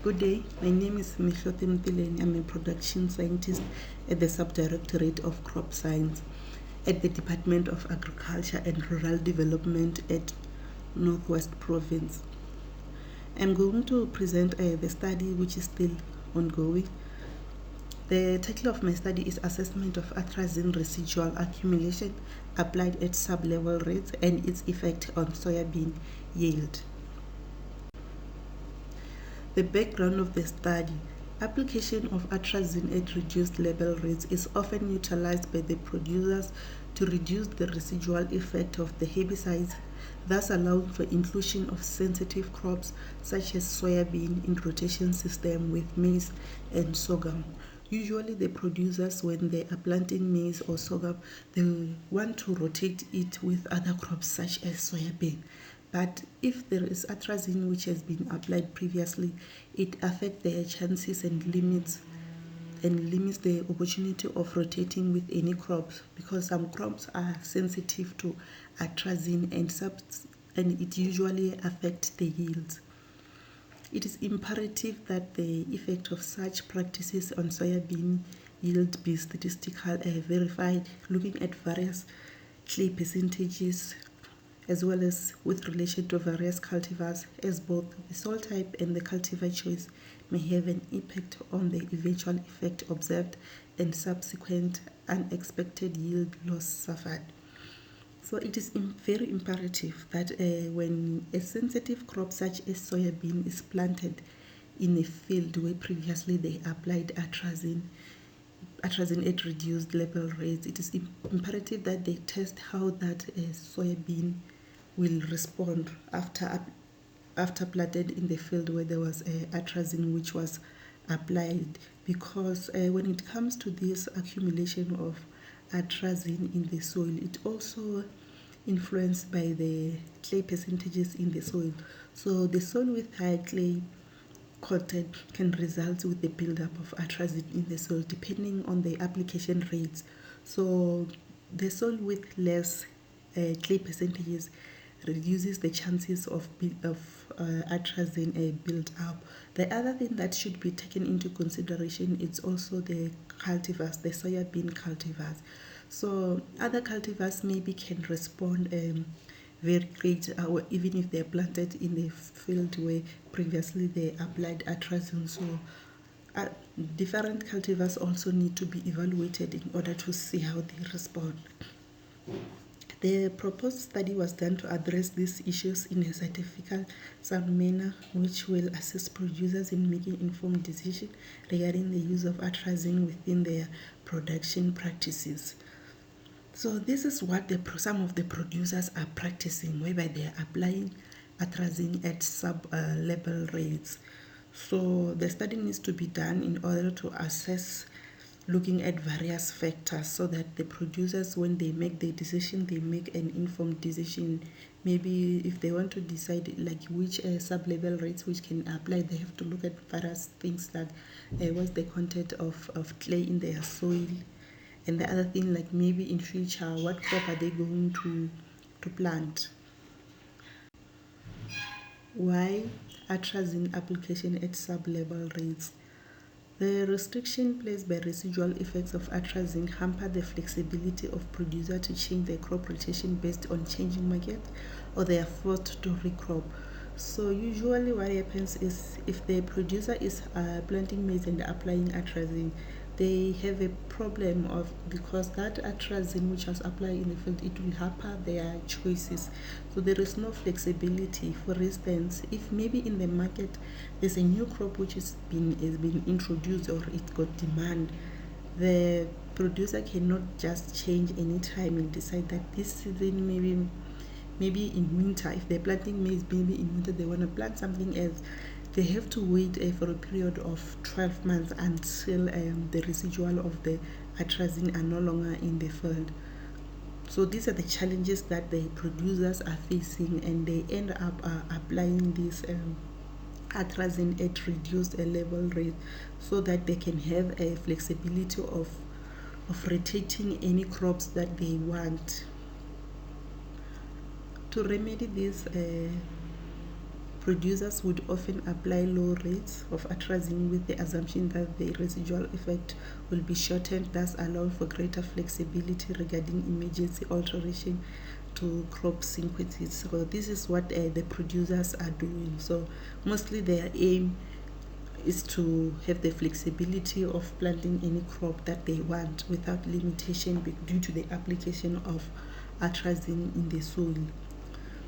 Good day, my name is M.Mtileni. I'm a production scientist at the Subdirectorate of Crop Science at the Department of Agriculture and Rural Development at Northwest Province. I'm going to present the study which is still ongoing. The title of my study is Assessment of Atrazine Residual Accumulation Applied at Sub-Level Rates and its Effect on Soybean Yield. The background of the study: application of atrazine at reduced level rates is often utilized by the producers to reduce the residual effect of the herbicides, thus allowing for inclusion of sensitive crops such as soybean in rotation system with maize and sorghum. Usually the producers, when they are planting maize or sorghum, they want to rotate it with other crops such as soybean. But if there is atrazine which has been applied previously, it affects their chances and limits the opportunity of rotating with any crops, because some crops are sensitive to atrazine and it usually affects the yields. It is imperative that the effect of such practices on soybean yield be statistically verified, looking at various clay percentages as well as with relation to various cultivars, as both the soil type and the cultivar choice may have an impact on the eventual effect observed and subsequent unexpected yield loss suffered. So it is very imperative that when a sensitive crop such as soybean is planted in a field where previously they applied atrazine at reduced level rates, it is imperative that they test how that soybean will respond after planted in the field where there was atrazine which was applied, because when it comes to this accumulation of atrazine in the soil, it also influenced by the clay percentages in the soil. So the soil with high clay content can result with the buildup of atrazine in the soil depending on the application rates. So the soil with less clay percentages reduces the chances of atrazine build up. The other thing that should be taken into consideration is also the cultivars, the soybean cultivars. So other cultivars maybe can respond very great, even if they're planted in the field where previously they applied atrazine. So different cultivars also need to be evaluated in order to see how they respond. The proposed study was done to address these issues in a scientific sound manner, which will assist producers in making informed decisions regarding the use of atrazine within their production practices. So this is what some of the producers are practicing, whereby they are applying atrazine at sub-level rates. So the study needs to be done in order to assess, looking at various factors, so that the producers, when they make the decision, they make an informed decision. Maybe if they want to decide like which sub-level rates which can apply, they have to look at various things, like what's the content of clay in their soil, and the other thing, like maybe in future what crop are they going to plant. Why atrazine application at sub-level rates? The restriction placed by residual effects of atrazine hamper the flexibility of producers to change their crop rotation based on changing market, or they are forced to recrop. So usually what happens is, if the producer is planting maize and applying atrazine, they have a problem of, because that atrazine which was applied in the field, it will hamper their choices. So there is no flexibility. For instance, if maybe in the market there's a new crop which has been introduced, or it got demand, the producer cannot just change any time and decide that this season, maybe in winter, if they're planting maize, maybe in winter they want to plant something else. They have to wait for a period of 12 months until the residual of the atrazine are no longer in the field. So these are the challenges that the producers are facing, and they end up applying this atrazine at reduced level rate, so that they can have a flexibility of rotating any crops that they want. To remedy this producers would often apply low rates of atrazine with the assumption that the residual effect will be shortened, thus allowing for greater flexibility regarding emergency alteration to crop sequences. So this is what the producers are doing. So mostly their aim is to have the flexibility of planting any crop that they want without limitation due to the application of atrazine in the soil.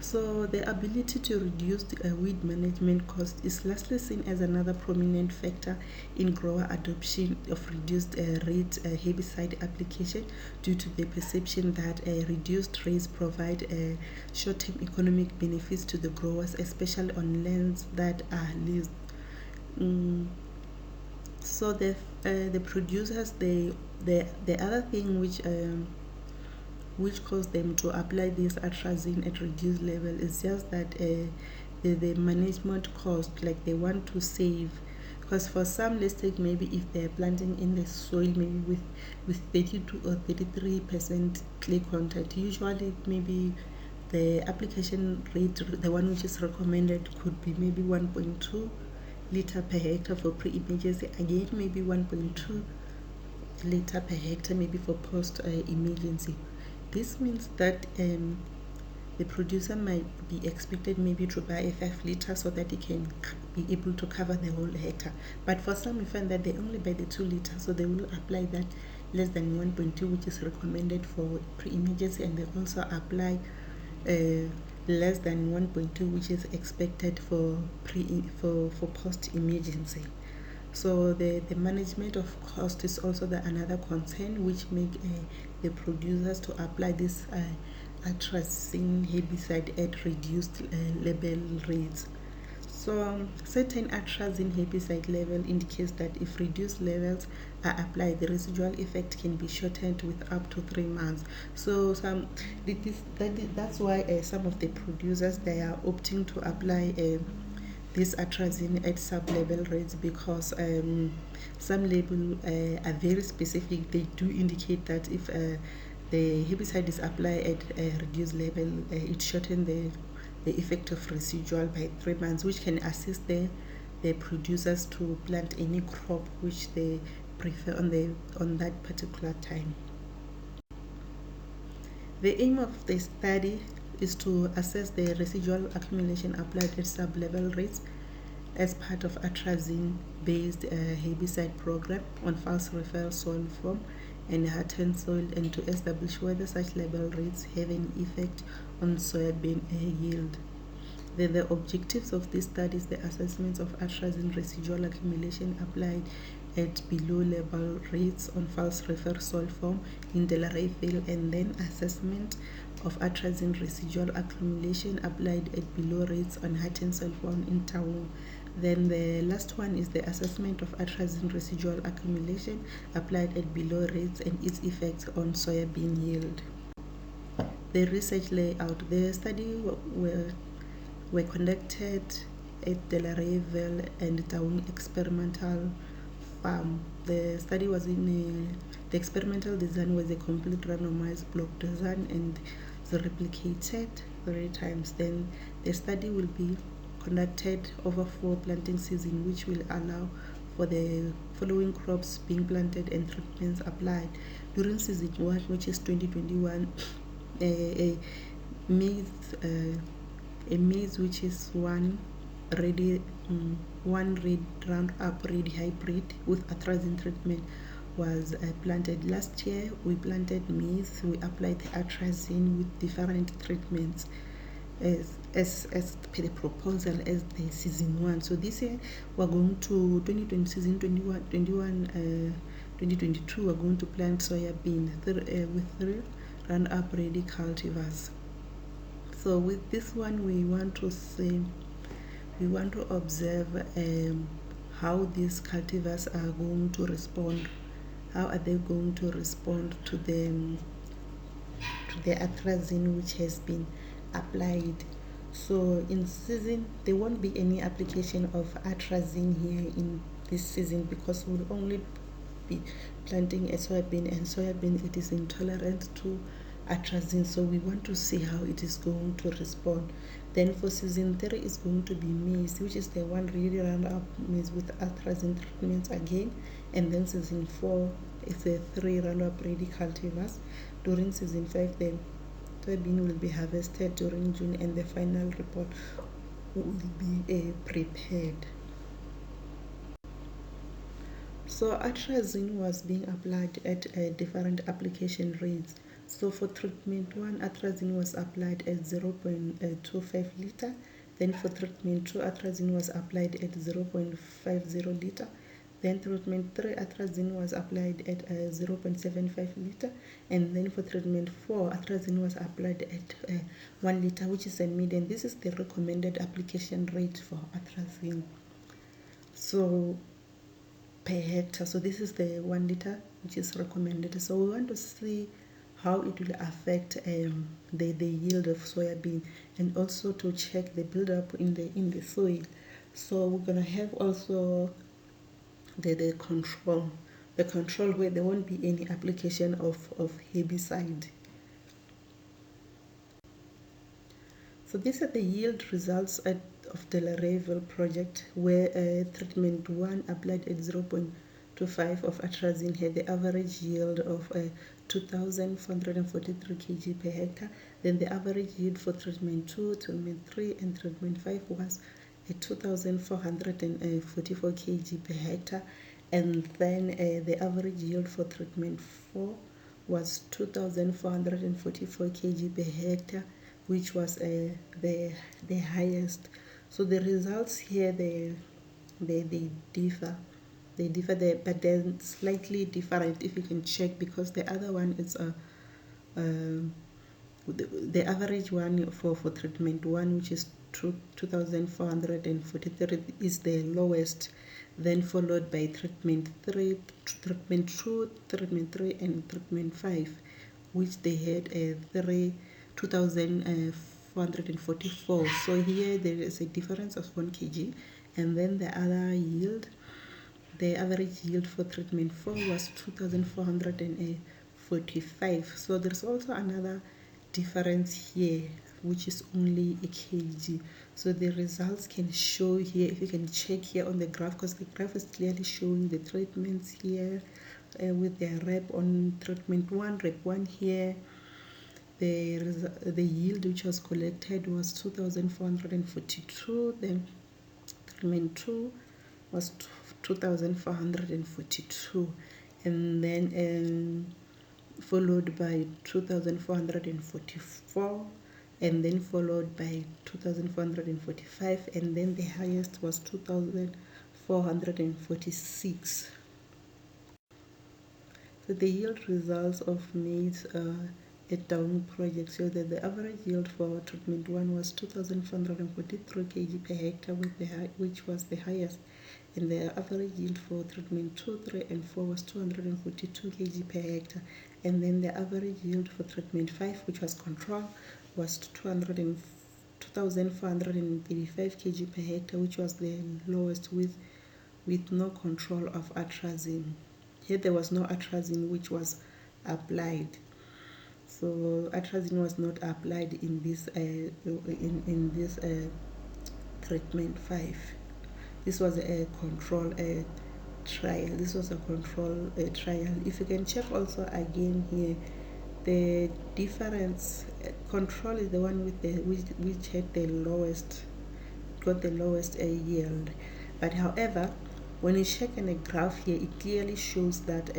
So the ability to reduce the weed management cost is lastly seen as another prominent factor in grower adoption of reduced rate herbicide application, due to the perception that reduced rates provide short-term economic benefits to the growers, especially on lands that are leased. So the producers, the other thing which caused them to apply this atrazine at reduced level is just that the management cost, like they want to save. Because for some, let's take maybe if they're planting in the soil maybe with 32 or 33% clay content, usually maybe the application rate, the one which is recommended, could be maybe 1.2 liter per hectare for pre-emergency, again maybe 1.2 liter per hectare maybe for post-emergency. This means that the producer might be expected maybe to buy a 5 liter so that he can be able to cover the whole hectare. But for some, we find that they only buy the 2 liters, so they will apply that less than 1.2, which is recommended for pre-emergency, and they also apply less than 1.2, which is expected for post-emergency. So the management of cost is also another concern, which make the producers to apply this atrazine herbicide at reduced level rates. So certain atrazine herbicide level indicates that if reduced levels are applied, the residual effect can be shortened with up to 3 months. So that's why some of the producers, they are opting to apply this atrazine at sub-level rates, because some labels are very specific. They do indicate that if the herbicide is applied at a reduced level, it shortens the effect of residual by 3 months, which can assist the producers to plant any crop which they prefer on that particular time. The aim of the study is to assess the residual accumulation applied at sub-level rates as part of atrazine-based herbicide program on false referral soil form and hardened soil, and to establish whether such level rates have an effect on soybean yield. The objectives of this study is the assessment of atrazine residual accumulation applied at below level rates on false referral soil form in Delray field, and then assessment of atrazine residual accumulation applied at below rates on hardened soil form in Taung. Then the last one is the assessment of atrazine residual accumulation applied at below rates and its effects on soybean yield. The research layout. The study were conducted at Delray and Taung experimental farm. The study was the experimental design was a complete randomized block design and is replicated 3 times. Then the study will be conducted over 4 planting seasons, which will allow for the following crops being planted and treatments applied. During season 1, which is 2021, a maize which is one red Roundup ready hybrid with atrazine treatment was planted. Last year we planted maize, we applied the atrazine with different treatments as per the proposal as the season 1. So this year we're going to 2020 season 2022 we're going to plant soybean with 3 Roundup ready cultivars. So with this one we want to observe how these cultivars are going to respond. How are they going to respond to the atrazine which has been applied? So in season there won't be any application of atrazine here in this season, because we'll only be planting a soybean, and soybean, it is intolerant to atrazine, so we want to see how it is going to respond. Then for season 3 is going to be maize, which is the one really roundup maize with atrazine treatments again. And then season 4 is the 3 roundup ready cultivars. During season 5, the soybean will be harvested during June, and the final report will be prepared. So atrazine was being applied at different application rates. So for treatment 1, atrazine was applied at 0.25 liter. Then for treatment 2, atrazine was applied at 0.50 liter. Then treatment 3, atrazine was applied at 0.75 liter. And then for treatment 4, atrazine was applied at 1 liter, which is a median. This is the recommended application rate for atrazine. So per hectare. So this is the 1 liter which is recommended. So we want to see how it will affect the yield of soybean, and also to check the buildup in the soil. So we're gonna have also the control where there won't be any application of herbicide. So these are the yield results of the Reasearch project, where treatment 1 applied at 0.25 of atrazine had the average yield of 2,443 kg per hectare. Then the average yield for treatment 2, treatment 3, and treatment 5 was 2,444 kg per hectare. And then the average yield for treatment 4 was 2,444 kg per hectare, which was the highest. So the results here, they differ. They differ there, but they're slightly different if you can check, because the other one is the average one for treatment 1, which is 2,443, is the lowest, then followed by treatment 3, treatment 2, treatment 3, and treatment 5, which they had 2,444. So here there is a difference of 1 kg. And then the other yield, the average yield for treatment 4 was 2,445. So there's also another difference here, which is only a kg. So the results can show here, if you can check here on the graph, because the graph is clearly showing the treatments here with their rep on treatment 1, rep 1 here. The yield which was collected was 2,442. Then treatment 2 was 2,442, and then followed by 2,444, and then followed by 2,445, and then the highest was 2,446. So the yield results of maize at Down project show that the average yield for treatment 1 was 2,443 kg per hectare, which was the highest, and the average yield for treatment 2, 3, and 4 was 242 kg per hectare, and then the average yield for treatment 5, which was control, was 2,435 kg per hectare, which was the lowest, with no control of atrazine. Here there was no atrazine which was applied. So atrazine was not applied in this treatment 5. This was a control trial. This was a control trial. If you can check also again here, the difference, control is the one with the which had the lowest, got the lowest yield. But however, when you check in a graph here, it clearly shows that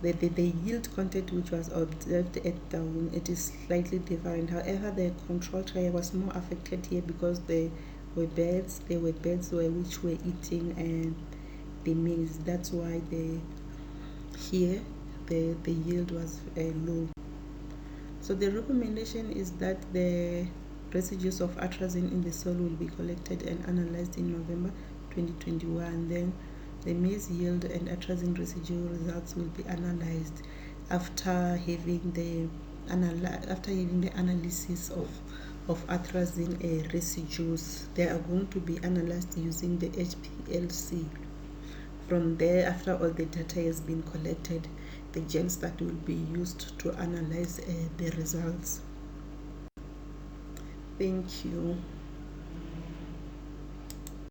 the yield content which was observed at Down, it is slightly different. However, the control trial was more affected here because there were birds which were eating the maize. That's why here the yield was low. So the recommendation is that the residues of atrazine in the soil will be collected and analyzed in November 2021. Then the maize yield and atrazine residual results will be analyzed after having the analysis of atrazine residues. They are going to be analyzed using the HPLC. From there, after all the data has been collected, the gels that will be used to analyze the results. Thank you.